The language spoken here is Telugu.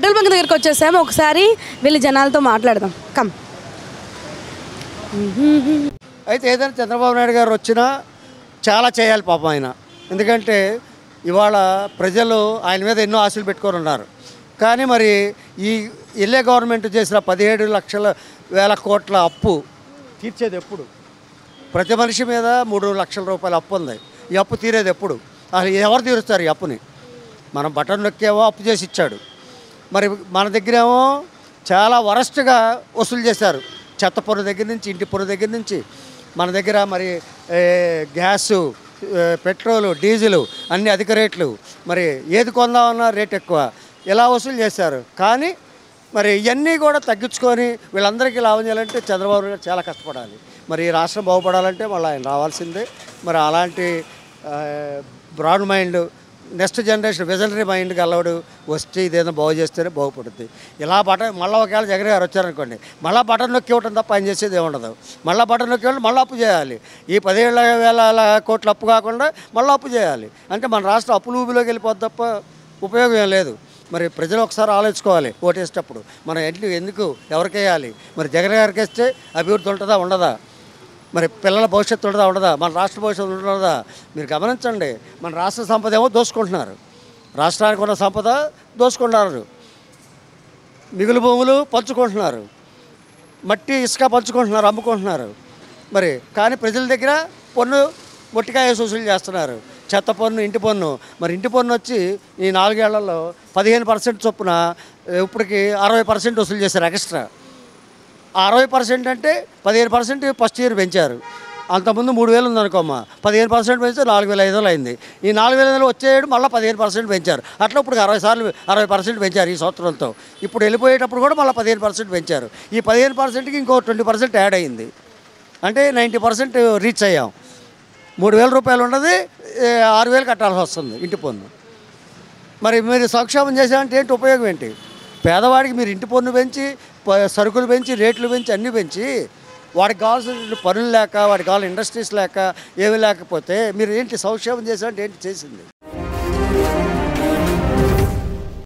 పెట్రోల్ బంక్ దగ్గరికి వచ్చేసాము. ఒకసారి వెళ్ళి జనాలతో మాట్లాడదాం. కమ్. అయితే ఏదైనా చంద్రబాబు నాయుడు గారు వచ్చినా చాలా చేయాలి పాపం ఆయన. ఎందుకంటే ఇవాళ ప్రజలు ఆయన మీద ఎన్నో ఆశలు పెట్టుకొని ఉన్నారు. కానీ మరి ఈ ఎల్ఏ గవర్నమెంట్ చేసిన 17,00,000 కోట్ల అప్పు తీర్చేది ఎప్పుడు? ప్రతి మనిషి మీద 3 లక్షల రూపాయల అప్పు ఉంది. ఈ అప్పు తీరేది ఎప్పుడు? అసలు ఎవరు తీరుస్తారు ఈ అప్పుని? మనం బటన్ నొక్కేమో అప్పు చేసి ఇచ్చాడు. మరి మన దగ్గరేమో చాలా వరస్ట్గా వసూలు చేశారు. చెత్త పన్ను దగ్గర నుంచి, ఇంటి పన్ను దగ్గర నుంచి మన దగ్గర మరి గ్యాసు, పెట్రోలు, డీజిలు అన్ని అధిక రేట్లు. మరి ఏది కొందామన్నా రేట్ ఎక్కువ. ఇలా వసూలు చేశారు. కానీ మరి ఇవన్నీ కూడా తగ్గించుకొని వీళ్ళందరికీ లాభం చేయాలంటే చంద్రబాబు నాయుడు చాలా కష్టపడాలి. మరి ఈ రాష్ట్రం బాగుపడాలంటే మళ్ళీ ఆయన రావాల్సిందే. మరి అలాంటి broad mind, next generation visionary mind గలవాడు వస్తే ఇదేదో బాగు చేస్తేనే బాగుపడుతుంది. ఇలా మళ్ళీ ఒకవేళ జగన్ గారు వచ్చారనుకోండి, మళ్ళీ బటన్ నొక్కి ఇవ్వటం తప్ప ఆయన చేసేది ఏముండదు. మళ్ళీ బటన్ నొక్కి ఇవ్వడం, మళ్ళీ అప్పు చేయాలి. ఈ 17,000 కోట్ల అప్పు కాకుండా మళ్ళీ అప్పు చేయాలి. అంటే మన రాష్ట్రం అప్పులు ఊబిలోకి వెళ్ళిపోద్ది తప్ప ఉపయోగం ఏం లేదు. మరి ప్రజలు ఒకసారి ఆలోచించుకోవాలి ఓటేసేటప్పుడు మనం ఎందుకు ఎవరికి వేయాలి. మరి జగన్ గారికి వేస్తే అభివృద్ధి ఉంటుందా ఉండదా? మరి పిల్లల భవిష్యత్తు ఉండదా ఉండదా? మన రాష్ట్ర భవిష్యత్తు ఉండదా? మీరు గమనించండి. మన రాష్ట్ర సంపద ఏమో దోసుకుంటున్నారు. రాష్ట్రానికి ఉన్న సంపద దోసుకుంటున్నారు. మిగులు భూములు పంచుకుంటున్నారు. మట్టి ఇసుక పంచుకుంటున్నారు, అమ్ముకుంటున్నారు. మరి కానీ ప్రజల దగ్గర పన్ను మొట్టికాయ వసూలు చేస్తున్నారు. చెత్త పన్ను, ఇంటి పన్ను. మరి ఇంటి పన్ను వచ్చి ఈ 4 ఏళ్లలో 15% చొప్పున ఇప్పటికి 60% వసూలు చేశారు ఎక్స్ట్రా. 60% అంటే 15% ఫస్ట్ ఇయర్ పెంచారు. అంతకుముందు 3,000 ఉందనుకోమ్మా, 15% పెంచితే 4,500 అయింది. ఈ 4,500 వచ్చేయడం మళ్ళీ 15% పెంచారు. అట్లా ఇప్పుడు 60% పెంచారు ఈ సంవత్సరంతో. ఇప్పుడు వెళ్ళిపోయేటప్పుడు కూడా మళ్ళీ 15% పెంచారు. ఈ 15%కి ఇంకో 20% యాడ్ అయింది. అంటే 90% రీచ్ అయ్యాం. 3,000 రూపాయలు ఉన్నది 6,000 కట్టాల్సి వస్తుంది ఇంటి పన్ను. మరి మీరు సంక్షేమం చేసామంటే ఏంటి ఉపయోగం ఏంటి? పేదవాడికి మీరు ఇంటి పన్ను పెంచి, సరుకులు పెంచి, రేట్లు పెంచి, అన్నీ పెంచి వాడికి కావాల్సిన పనులు లేక, వాడికి కావాల్సిన ఇండస్ట్రీస్ లేక, ఏమీ లేకపోతే మీరు ఏంటి సంక్షేమం చేసామంటే ఏంటి చేసింది?